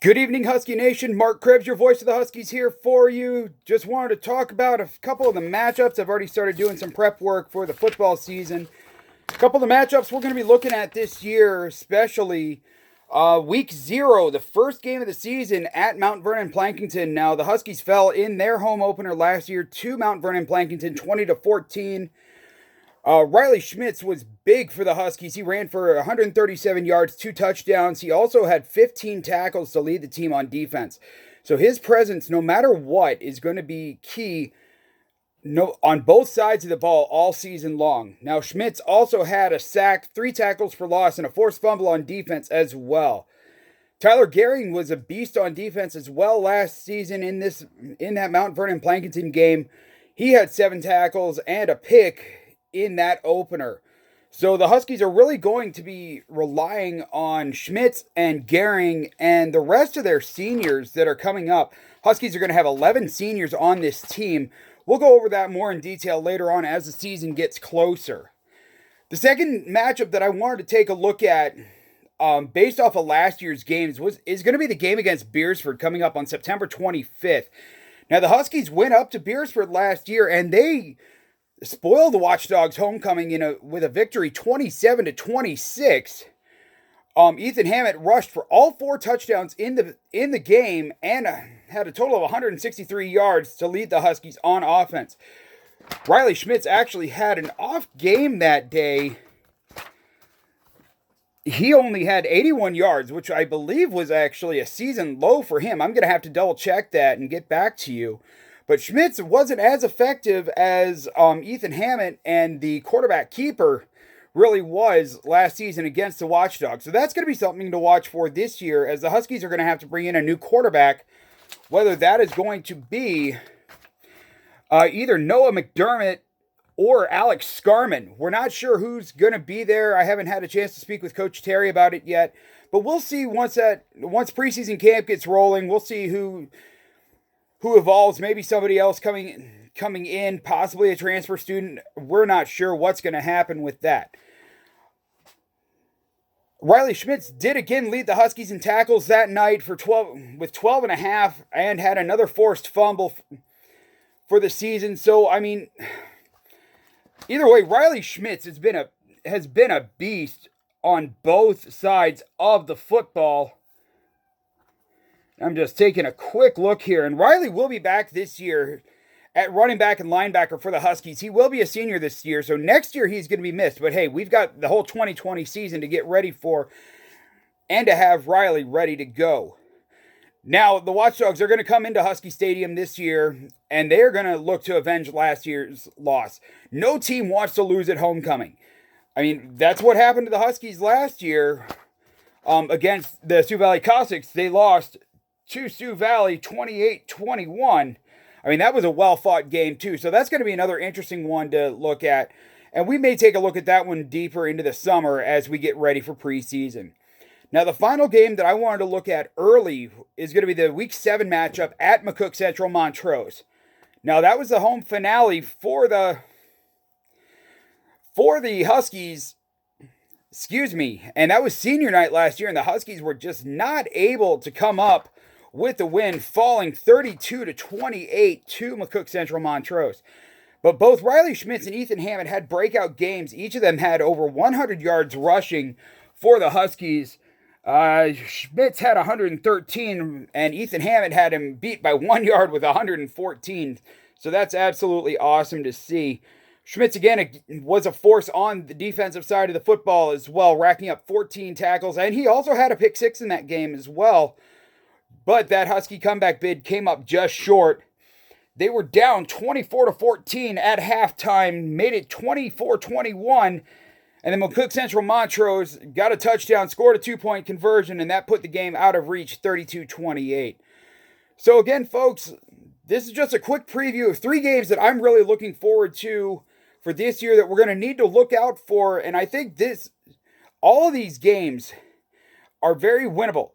Good evening, Husky Nation. Mark Krebs, your voice of the Huskies, here for you. Just wanted to talk about a couple of the matchups. I've already started doing some prep work for the football season. A couple of the matchups we're going to be looking at this year, especially week 0, the first game of the season at Mount Vernon Plankington. Now, the Huskies fell in their home opener last year to Mount Vernon Plankington 20-14. Riley Schmitz was big for the Huskies. He ran for 137 yards, 2 touchdowns. He also had 15 tackles to lead the team on defense. So his presence, no matter what, is going to be key on both sides of the ball all season long. Now, Schmitz also had a sack, 3 tackles for loss, and a forced fumble on defense as well. Tyler Gehring was a beast on defense as well last season in that Mount Vernon Plankington game. He had 7 tackles and a pick in that opener. So the Huskies are really going to be relying on Schmitz and Gehring and the rest of their seniors that are coming up. Huskies are going to have 11 seniors on this team. We'll go over that more in detail later on as the season gets closer. The second matchup that I wanted to take a look at based off of last year's games is going to be the game against Beersford coming up on September 25th. Now the Huskies went up to Beersford last year and they spoiled the Watchdogs' homecoming with a victory 27-26. Ethan Hammett rushed for all 4 touchdowns in the game and had a total of 163 yards to lead the Huskies on offense. Riley Schmitz actually had an off game that day. He only had 81 yards, which I believe was actually a season low for him. I'm going to have to double check that and get back to you. But Schmitz wasn't as effective as Ethan Hammett and the quarterback keeper really was last season against the Watchdogs. So that's going to be something to watch for this year, as the Huskies are going to have to bring in a new quarterback, whether that is going to be either Noah McDermott or Alex Scarman. We're not sure who's going to be there. I haven't had a chance to speak with Coach Terry about it yet. But we'll see once preseason camp gets rolling. We'll see who evolves, maybe somebody else coming in, possibly a transfer student. We're not sure what's going to happen with that. Riley Schmitz did again lead the Huskies in tackles that night with 12 and a half, and had another forced fumble for the season. So, I mean, either way, Riley Schmitz has been a beast on both sides of the football. I'm just taking a quick look here. And Riley will be back this year at running back and linebacker for the Huskies. He will be a senior this year, so next year he's going to be missed. But hey, we've got the whole 2020 season to get ready for and to have Riley ready to go. Now, the Watchdogs are going to come into Husky Stadium this year, and they're going to look to avenge last year's loss. No team wants to lose at homecoming. I mean, that's what happened to the Huskies last year against the Sioux Valley Cossacks. They lost to Sioux Valley 28-21. I mean, that was a well-fought game, too. So that's going to be another interesting one to look at. And we may take a look at that one deeper into the summer as we get ready for preseason. Now, the final game that I wanted to look at early is going to be the Week 7 matchup at McCook Central Montrose. Now, that was the home finale for the Huskies. And that was senior night last year, and the Huskies were just not able to come up with the win, falling 32-28 to McCook Central Montrose. But both Riley Schmitz and Ethan Hammett had breakout games. Each of them had over 100 yards rushing for the Huskies. Schmitz had 113, and Ethan Hammett had him beat by 1 yard with 114. So that's absolutely awesome to see. Schmitz, again, was a force on the defensive side of the football as well, racking up 14 tackles. And he also had a pick 6 in that game as well. But that Husky comeback bid came up just short. They were down 24-14 at halftime, made it 24-21. And then McCook Central Montrose got a touchdown, scored a 2-point conversion, and that put the game out of reach, 32-28. So again, folks, this is just a quick preview of 3 games that I'm really looking forward to for this year that we're going to need to look out for. And I think all of these games are very winnable.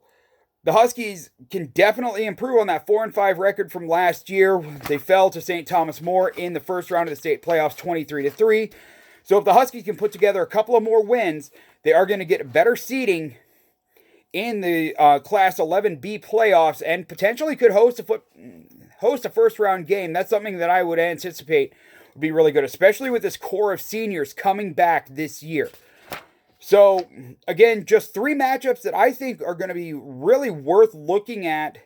The Huskies can definitely improve on that 4-5 record from last year. They fell to St. Thomas More in the first round of the state playoffs, 23-3. So if the Huskies can put together a couple of more wins, they are going to get better seeding in the Class 11B playoffs and potentially could host a first round game. That's something that I would anticipate would be really good, especially with this core of seniors coming back this year. So, again, just 3 matchups that I think are going to be really worth looking at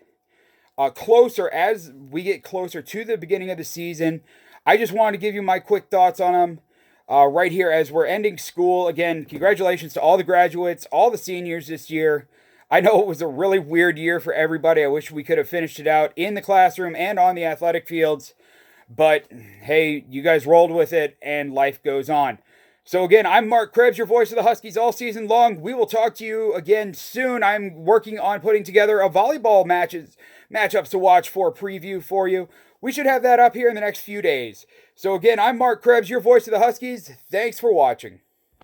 closer as we get closer to the beginning of the season. I just wanted to give you my quick thoughts on them right here as we're ending school. Again, congratulations to all the graduates, all the seniors this year. I know it was a really weird year for everybody. I wish we could have finished it out in the classroom and on the athletic fields. But, hey, you guys rolled with it, and life goes on. So again, I'm Mark Krebs, your voice of the Huskies all season long. We will talk to you again soon. I'm working on putting together a volleyball matchups to watch for a preview for you. We should have that up here in the next few days. So again, I'm Mark Krebs, your voice of the Huskies. Thanks for watching.